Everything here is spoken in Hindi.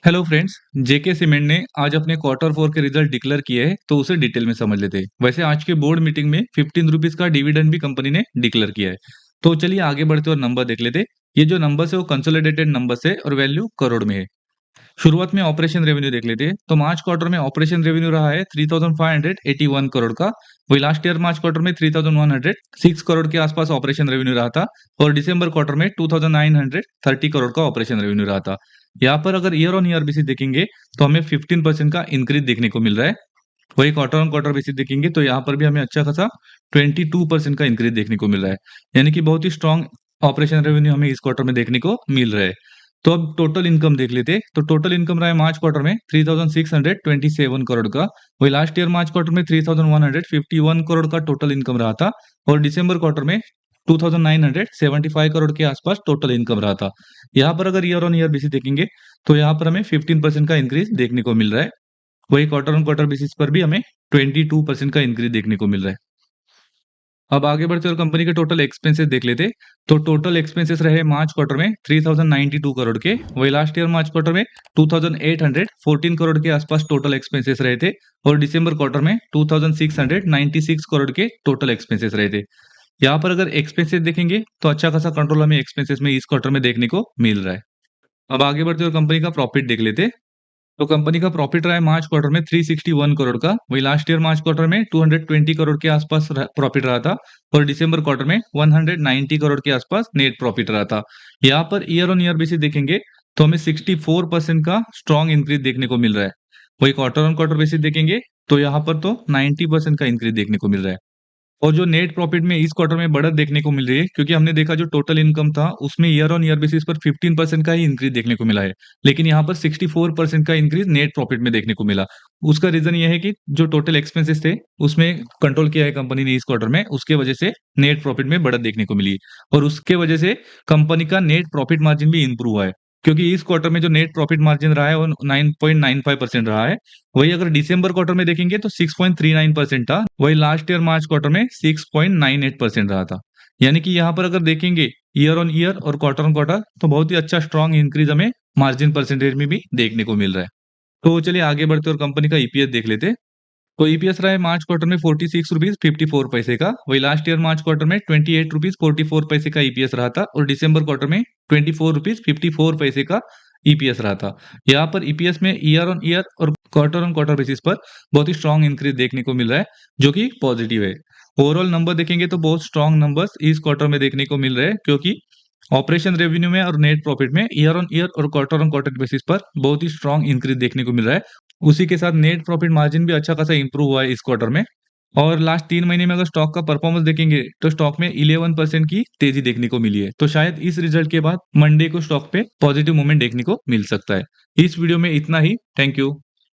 Hello friends. जेके सीमेंट ने आज अपने क्वार्टर फोर के रिजल्ट डिक्लेयर किए हैं, तो उसे डिटेल में समझ लेते हैं। वैसे आज के बोर्ड मीटिंग में 15 रुपीज का डिविडेंड भी कंपनी ने डिक्लेयर किया है। तो चलिए आगे बढ़ते और नंबर देख लेते हैं। ये जो नंबर है वो कंसोलिडेटेड नंबर है और वैल्यू करोड़ में है। शुरुआत में ऑपरेशन रेवेन्यू देख लेते हैं। तो मार्च क्वार्टर में ऑपरेशन रेवेन्यू रहा है 3581 करोड़ का। वही लास्ट ईयर मार्च क्वार्टर में 3106 करोड़ के आसपास ऑपरेशन रेवेन्यू रहा था। और दिसंबर क्वार्टर में 2930 करोड़ का ऑपरेशन रेवेन्यू रहा था। यहाँ पर अगर ईयर ऑन ईयर बेसिस देखेंगे तो हमें 15% का इंक्रीज देखने को मिल रहा है। वही क्वार्टर ऑन क्वार्टर बेसिस देखेंगे तो यहाँ पर भी हमें अच्छा खासा 22% का इंक्रीज देखने को मिल रहा है। यानी कि बहुत ही स्ट्रॉन्ग ऑपरेशन रेवेन्यू हमें इस क्वार्टर में देखने को मिल रहा है। तो अब टोटल इनकम देख लेते हैं। तो टोटल इनकम रहा है मार्च क्वार्टर में 3627 करोड़ का। वही लास्ट ईयर मार्च क्वार्टर में 3151 करोड़ का टोटल इनकम रहा था। और दिसंबर क्वार्टर में 2975 करोड़ के आसपास टोटल इनकम रहा था। यहाँ पर अगर ईयर ऑन ईयर बेसिस देखेंगे तो यहाँ पर हमें 15% का इंक्रीज देखने को मिल रहा है। वही क्वार्टर ऑन क्वार्टर बेसिस पर भी हमें 22% का इंक्रीज देखने को मिल रहा है। अब आगे बढ़ते और कंपनी के टोटल एक्सपेंसेस देख लेते। तो टोटल एक्सपेंसेस रहे मार्च क्वार्टर में 3092 करोड़ के। वही लास्ट ईयर मार्च क्वार्टर में 2814 करोड़ के आसपास टोटल एक्सपेंसेस रहे थे। और दिसंबर क्वार्टर में 2696 करोड़ के टोटल एक्सपेंसेस रहे थे। यहाँ पर अगर एक्सपेंसेस देखेंगे तो अच्छा खासा कंट्रोल हमें एक्सपेंसेस में इस क्वार्टर में देखने को मिल रहा है। अब आगे बढ़ते और कंपनी का प्रॉफिट देख लेते। तो कंपनी का प्रॉफिट रहा है मार्च क्वार्टर में 361 करोड़ का। वही लास्ट ईयर मार्च क्वार्टर में 220 करोड़ के आसपास प्रॉफिट रहा था। और दिसंबर क्वार्टर में 190 करोड़ के आसपास नेट प्रॉफिट रहा था। यहाँ per year on year basis देखेंगे तो हमें 64% का स्ट्रॉन्ग इंक्रीज देखने को मिल रहा है। वही क्वार्टर ऑन क्वार्टर बेसिस देखेंगे तो यहाँ पर तो 90% का इंक्रीज देखने को मिल रहा है। और जो नेट प्रॉफिट में इस क्वार्टर में बढ़त देखने को मिल रही है, क्योंकि हमने देखा जो टोटल इनकम था उसमें ईयर ऑन ईयर बेसिस पर 15% का ही इंक्रीज देखने को मिला है। लेकिन यहाँ पर 64% का इंक्रीज नेट प्रॉफिट में देखने को मिला। उसका रीजन ये है कि जो टोटल एक्सपेंसेस थे उसमें कंट्रोल किया है कंपनी ने इस क्वार्टर में, उसके वजह से नेट प्रॉफिट में बढ़त देखने को मिली है। और उसके वजह से कंपनी का नेट प्रॉफिट मार्जिन भी इंप्रूव हुआ है। क्योंकि इस क्वार्टर में जो नेट प्रॉफिट मार्जिन रहा है वो 9.95% रहा है। वही अगर दिसंबर क्वार्टर में देखेंगे तो 6.39% था। वही लास्ट ईयर मार्च क्वार्टर में 6.98% रहा था। यानी कि यहाँ पर अगर देखेंगे ईयर ऑन ईयर और क्वार्टर ऑन क्वार्टर तो बहुत ही अच्छा स्ट्रॉन्ग इंक्रीज हमें मार्जिन परसेंटेज में भी देखने को मिल रहा है। तो चलिए आगे बढ़ते और कंपनी का ईपीएस देख लेते हैं। तो ईपीएस रहा है मार्च क्वार्टर में 46 रुपीज 54 पैसे का। वही लास्ट ईयर मार्च क्वार्टर में 28 रुपीज 44 पैसे का ईपीएस रहा था। और दिसंबर क्वार्टर में 24 रुपीज 54 पैसे का ईपीएस रहा था। यहाँ पर ईपीएस में ईयर ऑन ईयर और क्वार्टर ऑन क्वार्टर बेसिस पर बहुत ही स्ट्रॉन्ग इंक्रीज देखने को मिल रहा है, जो कि पॉजिटिव है। ओवरऑल नंबर देखेंगे तो बहुत स्ट्रॉन्ग नंबर्स इस क्वार्टर में देखने को मिल रहे हैं, क्योंकि ऑपरेशन रेवेन्यू में और नेट प्रॉफिट में ईयर ऑन ईयर और क्वार्टर ऑन क्वार्टर बेसिस पर बहुत ही स्ट्रॉन्ग इंक्रीज देखने को मिल रहा है। उसी के साथ नेट प्रॉफिट मार्जिन भी अच्छा खासा इंप्रूव हुआ है इस क्वार्टर में। और लास्ट 3 महीने में अगर स्टॉक का परफॉर्मेंस देखेंगे तो स्टॉक में 11% की तेजी देखने को मिली है। तो शायद इस रिजल्ट के बाद मंडे को स्टॉक पे पॉजिटिव मूवमेंट देखने को मिल सकता है। इस वीडियो में इतना ही। Thank you.